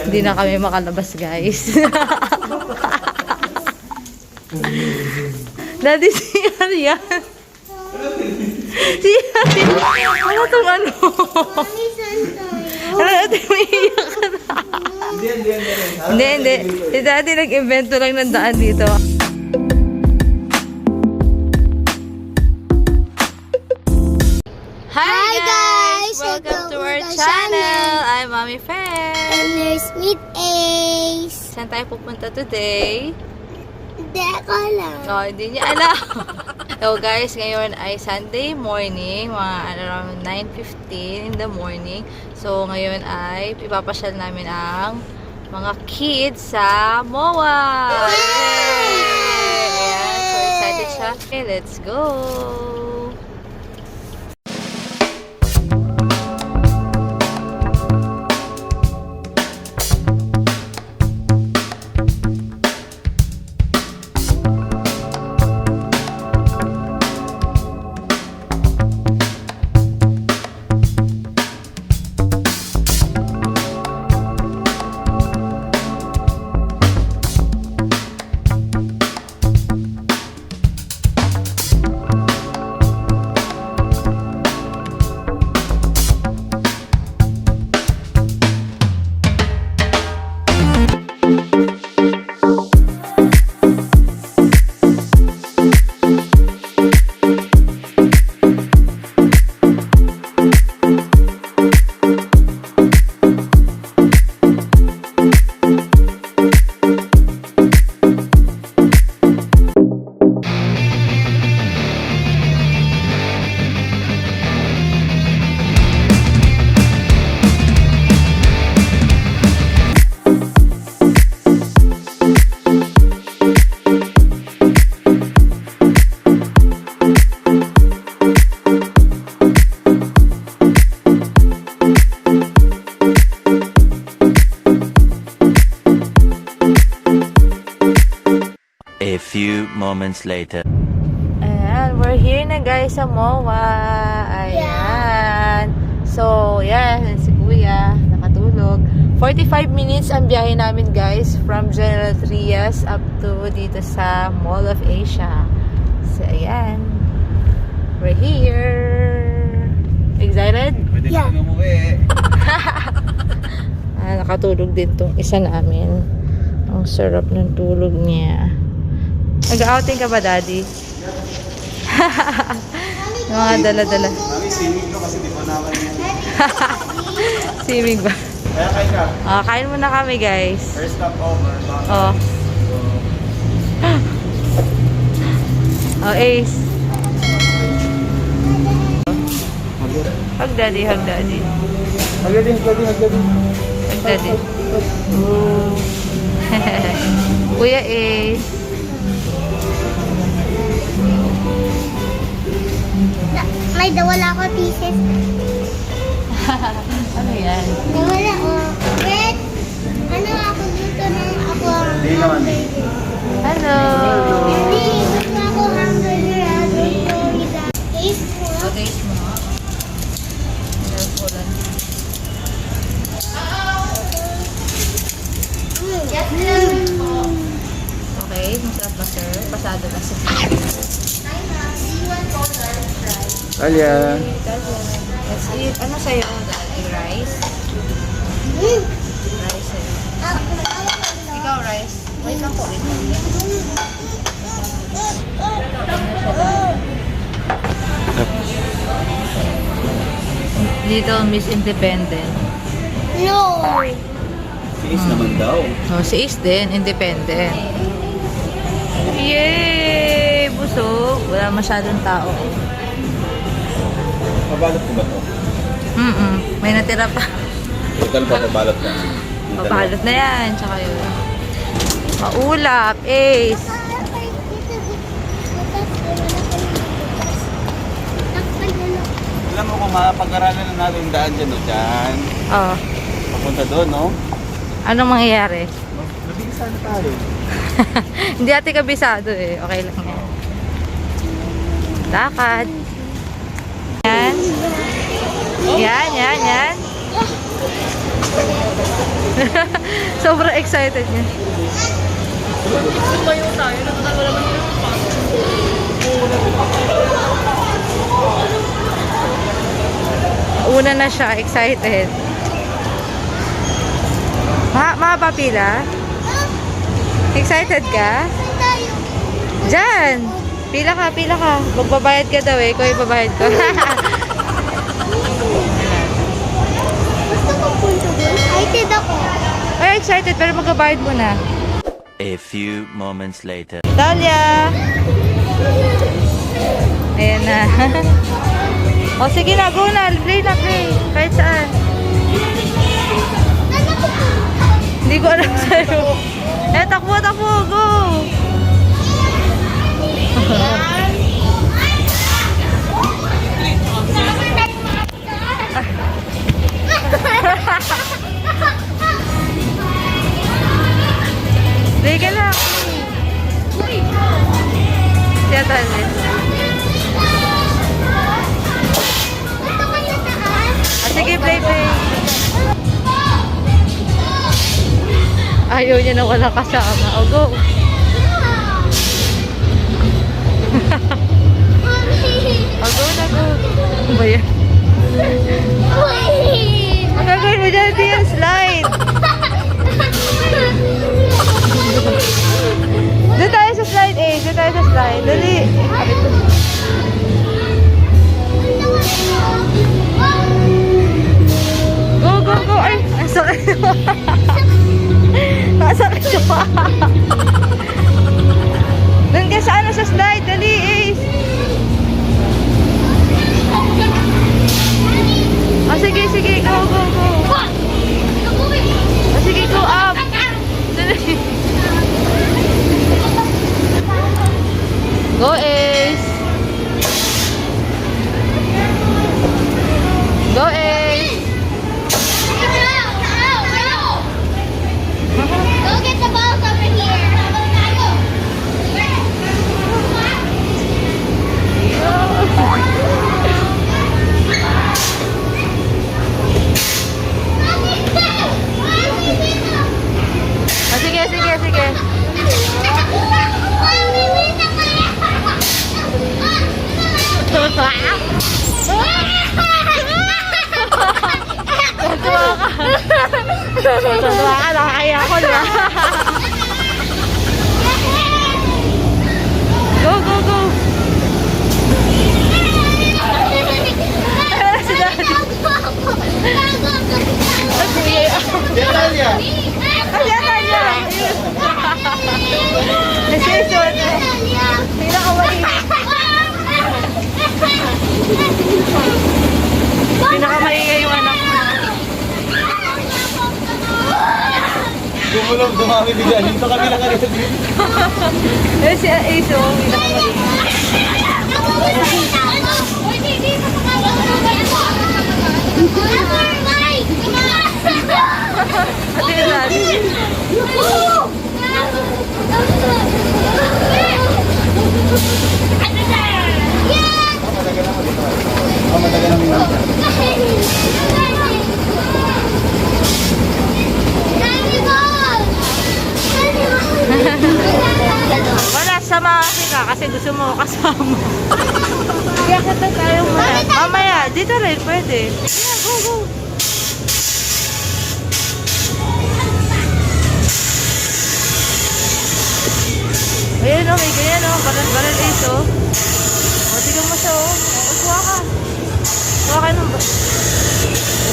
Hindi na kami makalabas, guys. Daddy, si Arya. Si Arya. Ano itong ano? Ano ito, may iyak ka na. Hindi. Si Daddy nag-invento lang ng daan dito. Hi guys! Welcome to our channel! I'm Mommy Fan. And there's Meet Ace. Saan tayo pupunta today? Hindi ko lang. Oh, hindi niya alam. So guys, ngayon ay Sunday morning, mga around 9:15 in the morning. So ngayon ay ipapasyal namin ang mga kids sa MOA! Yay! Ayan, so excited siya. Okay, let's go! A few moments later. Ayan, we're here na guys sa MOA. Ayan. So, yan, si Kuya, nakatulog. 45 minutes ang biyahe namin guys from General Trias up to dito sa Mall of Asia. So, ayan. We're here. Excited? Yeah. Nakatulog din tong isa namin. Ang sarap ng tulog niya. Nag-outing ka ba, Daddy? Yung mga dala-dala. Mami, swimming ko kasi di pa naman yan. Swimming ba? Kaya kain ka. Kain muna kami, guys. First stop over. Oh. Oh, Ace. Hug Daddy, hug Daddy. Hagladin. Hug Daddy. Kuya Ace. May dawala ako pieces. Ano yan? Dawala ko. Wait. Ano ako dito ng ako ang Hindi naman. Hello. Hindi. Gusto ako hamburger. Taste mo. Taste mo. Nerfulan. Okay, masarap ba sir? Pasado na sa Alia. Let's eat. Ano sa'yo? Daddy? Rice? Rice sa'yo. Ikaw rice? Wait lang po. Dito, Miss Independent. No. Tiis naman daw. Oh, si Ace din, independent. Yay! Busog. Wala masyadong tao. Pabalot ko ba to? May natira pa. Total pa pabalot na. Pabalot na yan. Tsaka yun. Maulap. Ace. Alam mo kung mapag-aralan na natin yung daan dyan, no? Dyan. Oh. Papunta doon, no? Anong mangyayari? Nabigsan na tayo. Hindi ate kabisado eh. Okay lang yan. Lakad. Yan. Yan. Sobrang excited niya. Una na siya, excited. Mahaba pila? Excited ka? Saan tayo? Diyan! Pila ka, pila ka. Magbabayad ka daw eh. Ikaw yung babayad ko. Gusto ko punto doon. Excited ako. Ay, excited pero magbabayad mo na. A few moments later. Talia! Ayan na. O sige na, go na. Play na, play. Kahit saan. Saan ako punta? Hindi ko alam sa'yo. Eh, takbo, takbo. Go! Play ka lang. Siya tayo. Gusto ko yung taas. Sige, play, play. Ayaw niya na walang kasama. O, go. O, go na, go. Ano ba yan? Ang gagawin mo dyan, di yung slide. Doon tayo sa slide, eh. Doon tayo sa slide. Dali. Kapit ko. Go, go, go. Ay, ang sakit. Ang sakit siya. Doon ka sa ano sa slide. Dali, Ace. Oh, sige, sige. Go, go, go. Oh, sige, go up. Dali. Go, Ace. Go, Ace. Go get the balls over here. Oh, sige, sige, sige. Tuwa ka. Tuwa ka, nakakaya ko na. Go, go, go. Si Daddy. Ay, kuya. Detalya! Kaya kanya. Nasisyon. Pinakamali. Pinakamaingay yung anak mo. Gumulong, dumami bigla. Dito kami nakalito dito. Eh, si Ace, oh, pinakamaingay. Ate yun natin. Matagal namin namin. Wala, sama ka kasi gusto mo kasama. Kaya kita tayo muna. Mamaya, dito rin, pwede. Yeah, go, go. Ayan o, may ganyan o. Baral-baral Ace o. O, tignan mo siya o. O, suwa ka. Suwa ka nung ba?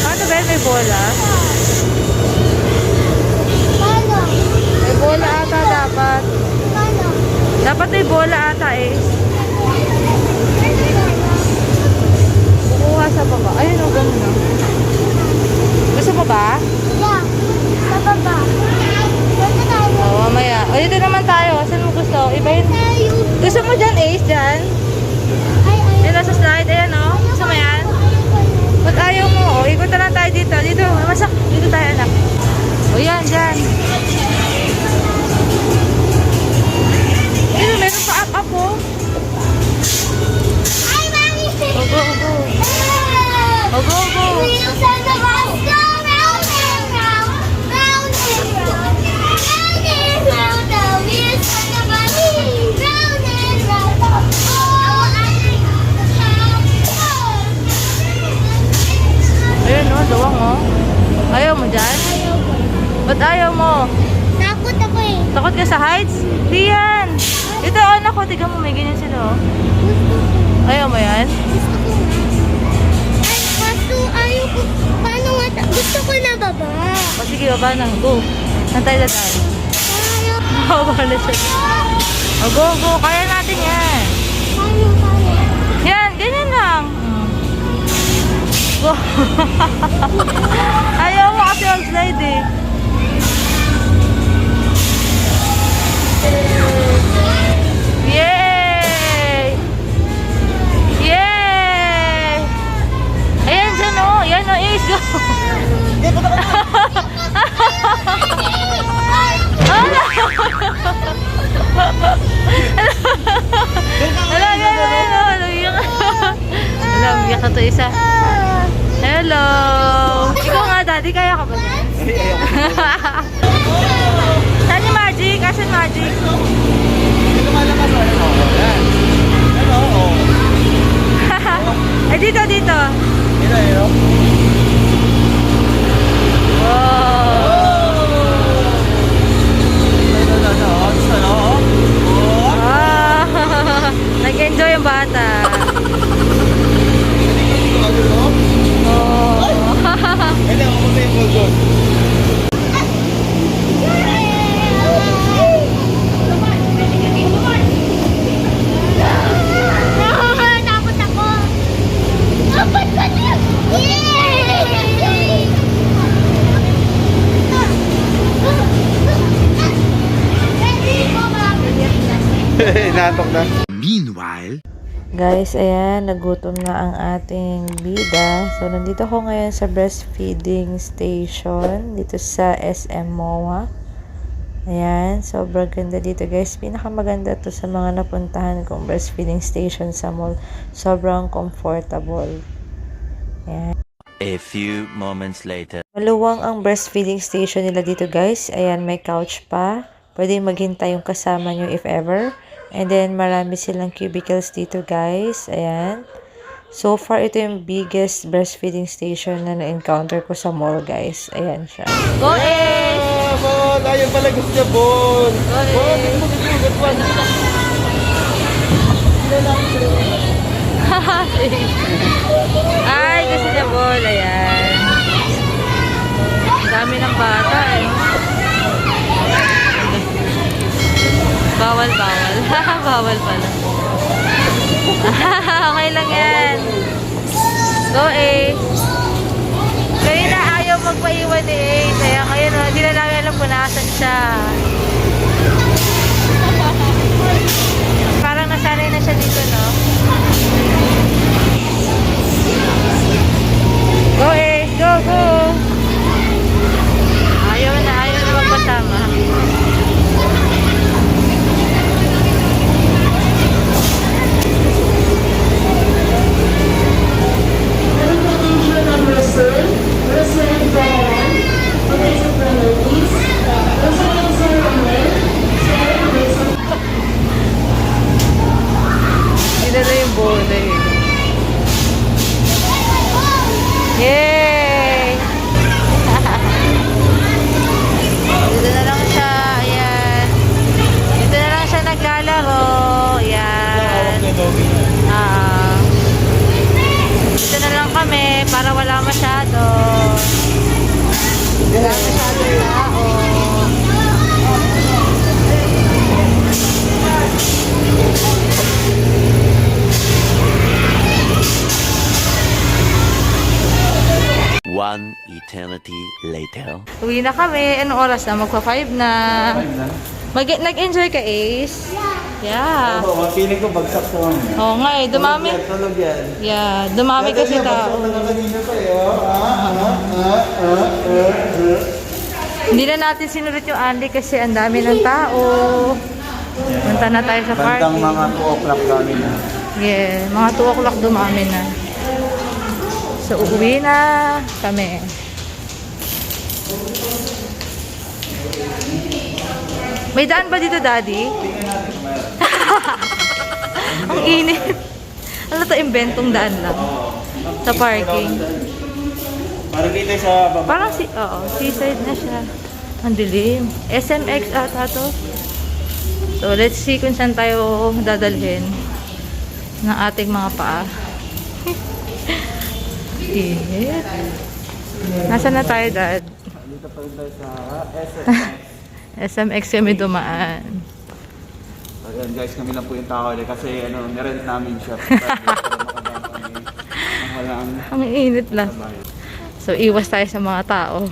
Ano ba yun? May bola? May bola ata dapat. Dapat may bola ata Ace. Kukuha sa baba. Ayun o, ganun o. Gusto mo ba? Oo, mamaya. O, dito naman tayo. Saan mo gusto? Iba yun. Gusto mo dyan, Ace? Dyan? Yan nasa slide. Ayan o. Gusto mo yan? Ba't ayaw mo? O, ikot na lang tayo dito. Dito. Masak. Dito tayo, anak. O, yan. Dyan. Dito, meron pa up-up o. O, go, go. O, go, go. Ba't ayaw mo? Takot ako eh. Takot ka sa heights? Di yan. Ito, anak ko. Tignan mo, may ganyan sila, oh. Gusto ko. Ayaw mo yan? Gusto ko nga. Ay, kaso ayaw ko. Paano nga? Gusto ko na baba. O sige, baba na. Go. Nantay na tayo. Ayaw. Bawala siya. O, go, go. Kaya natin yan. Paano, paano? Yan, ganyan lang. Go. Ayaw mo kasi mag-slide eh. Yay! Yay! Ayan dyan o. Yan o, Ace. Go. Alam, umiyak na to isa. Hello! Ikaw nga, Daddy, kaya ka ba niyan? Saan yung magic? Asan magic? Ito malaman mo. Yan. Ano? Eh, dito, dito. Ito. Wow! Ah, nag-enjoy yung bata. Oh. Kailan ako na yung gold. Takot ako. Takot ka niya. Inaantok na. Meanwhile, Guys, ayan, nagutom na ang ating bida. So, nandito ako ngayon sa breastfeeding station dito sa SM MOA. Ayan, sobrang ganda dito guys. Pinakamaganda to sa mga napuntahan kong breastfeeding station sa mall. Sobrang comfortable. Ayan. a few moments later. Maluwang ang breastfeeding station nila dito guys. Ayan, may couch pa. Pwede maghintay yung kasama nyo if ever. And then, marami silang cubicles dito guys. Ayan. So far, ito yung biggest breastfeeding station na na-encounter ko sa mall guys. Ayan siya. Go Ace! Bol! Ayaw pala gusto niya, Bol! Bol, good one! Ay, gusto niya ball. Ayan. Ang dami ng bata eh. Bawal, bawal. Bawal pala. Okay lang yan. Go Ace. Kayo na ayaw magpaiwan ni Ace. Kaya ngayon, hindi na namin alam kung nasan siya. Parang nasanay na siya dito, no? Go Ace. Go, go. Ayaw na magpasama. Hindi na yung bola eh. Yay! Dito na lang siya. Ayan. Dito na lang siya naglalaro. Ayan. Dito na lang kami para wala masyado. Wala masyadong tao. One eternity later. Uwi na kami. Anong oras na? Magpa-5 na. Nag-enjoy ka, Ace? Yeah. Oo, feeling ko bagsak sa mga. Oo nga eh. Dumami. Tulog yan. Yeah. Dumami kasi tao. Bagsak na kanina pa eh. Hindi na natin sinunod yung Andy kasi ang dami ng tao. Punta na tayo sa Bandang parking. mga 2 o'clock kami na. Yeah. Mga 2 o'clock dumami na. So, uuwi na kami. May daan ba dito, Daddy? Ang init. Ano to, inventong daan lang. Sa parking. Parang kita sa baba. Parang oo, seaside na siya. Ang dilim. SMX ata to. So, let's see kung saan tayo dadalhin ng ating mga paa. Init. Nasaan na tayo, Dad? Dito pa rin tayo sa SMX kami dumaan. Ayan guys, kami lang po yung tao kasi nirent namin siya. Ang init lang. So, iwas tayo sa mga tao.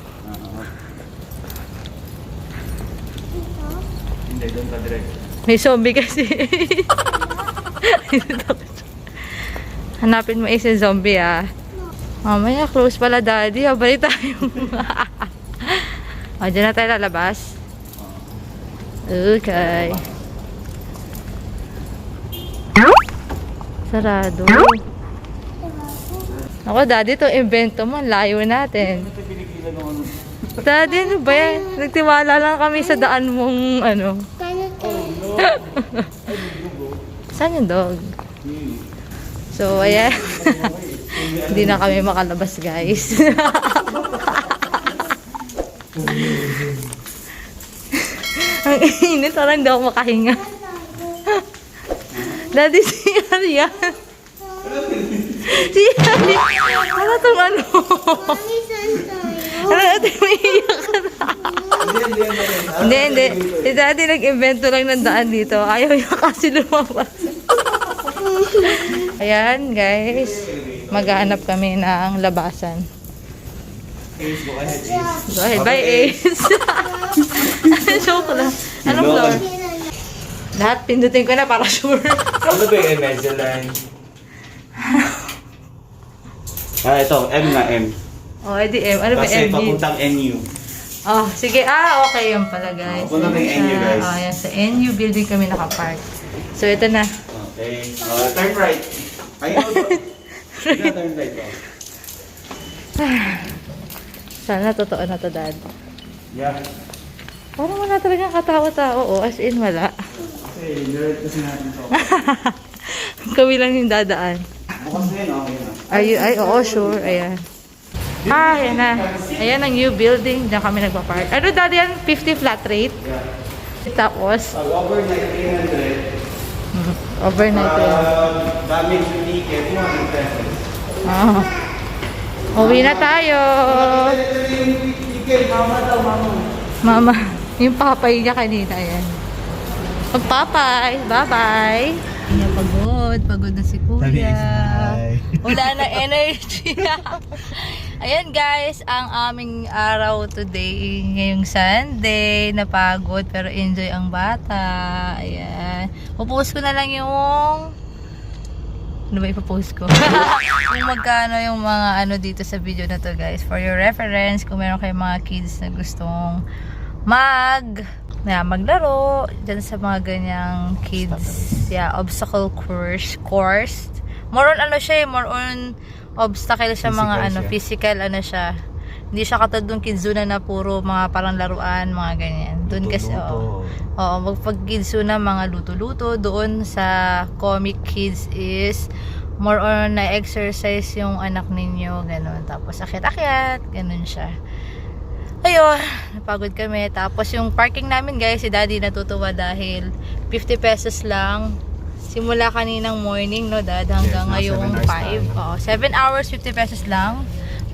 Hindi, doon ka direct. May zombie kasi. Hanapin mo isa zombie ah. Mamaya, close pala daddy. Balik tayo. O, dyan na tayo lalabas. Okay. Sarado. Ako, daddy, itong invento mo, layo natin. Daddy, ano ba yan? Nagtiwala lang kami sa daan mong, ano. Saan yung dog? So, ayan. Hindi na kami makalabas, guys. Ang init, parang hindi ako makahinga. Daddy, si Arian. Si Arian. Ano itong ano? Mami, saan tayo? Ano ito, may iyak ka na. Hindi. Si Daddy nag-invento lang ng daan dito. Ayaw niya kasi lumabas. Ayan, guys. Maghanap kami ng labasan. Go ahead, bye Ace. Joke lang. Anong floor? Lahat pindutin ko na para sure. Ano ba yung Invisalign? Ito, M nga M. Oh, edi M. Ano ba Kasi M? papuntang NU. Oh, sige. Okay yun pala, guys. Papunta ng NU, guys. Oh, yan. Sa NU building kami nakapark. So, ito na. Okay. Turn right. Ayun. Turn right. Sana totoo na to, Dad. Yeah. Parang wala talagang katawa-tao. Oh, as in, wala. Kasi, nirent kasi natin to. Kami lang yung dadaan. Bukas na yun, okay na. Ay, oo, sure. Ayan. Ayan na. Ayan ang new building. Diyan kami nagpa-park. Ano, Dad, yan? 50 flat rate? Yeah. Tapos, Overnight 300. overnight yun. Damage yung ticket, 200 pesos. Oh. Uwi na tayo. Mama, yung papay niya kanina, ayan. Papay, bye-bye. Pagod na si Kuya. Wala na energy. Ayan guys, ang aming araw today, ngayong Sunday, napagod pero enjoy ang bata. Ayan. Pupost ko na lang yung ano ba ipopost ko? Kung magkano yung mga ano dito sa video na to guys. For your reference, kung meron kayong mga kids na gustong maglaro dyan sa mga ganyang kids. Yeah, obstacle course. More on ano siya, more on obstacle sa mga ano, physical ano siya. Hindi siya katulad ng Kidzuna na puro mga parang laruan, mga ganyan. Doon kasi, magpag Kidzuna, mga luto-luto. Doon sa Comic Kids is more on na-exercise yung anak ninyo, ganun. Tapos akyat-akyat, ganun siya. Ayun, napagod kami. Tapos yung parking namin guys, si Daddy natutuwa dahil 50 pesos lang. Simula kaninang morning, no Dad, hanggang ngayong 5. 7 hours, 50 pesos lang.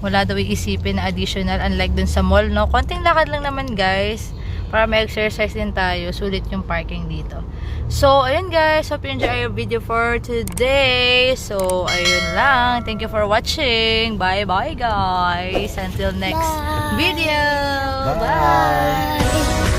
Wala daw iisipin na additional, unlike dun sa mall, no? Konting lakad lang naman guys, para ma-exercise din tayo. Sulit yung parking dito. So, ayun guys, hope you enjoy our video for today. So, ayun lang. Thank you for watching. Bye-bye guys. Until next video. Bye.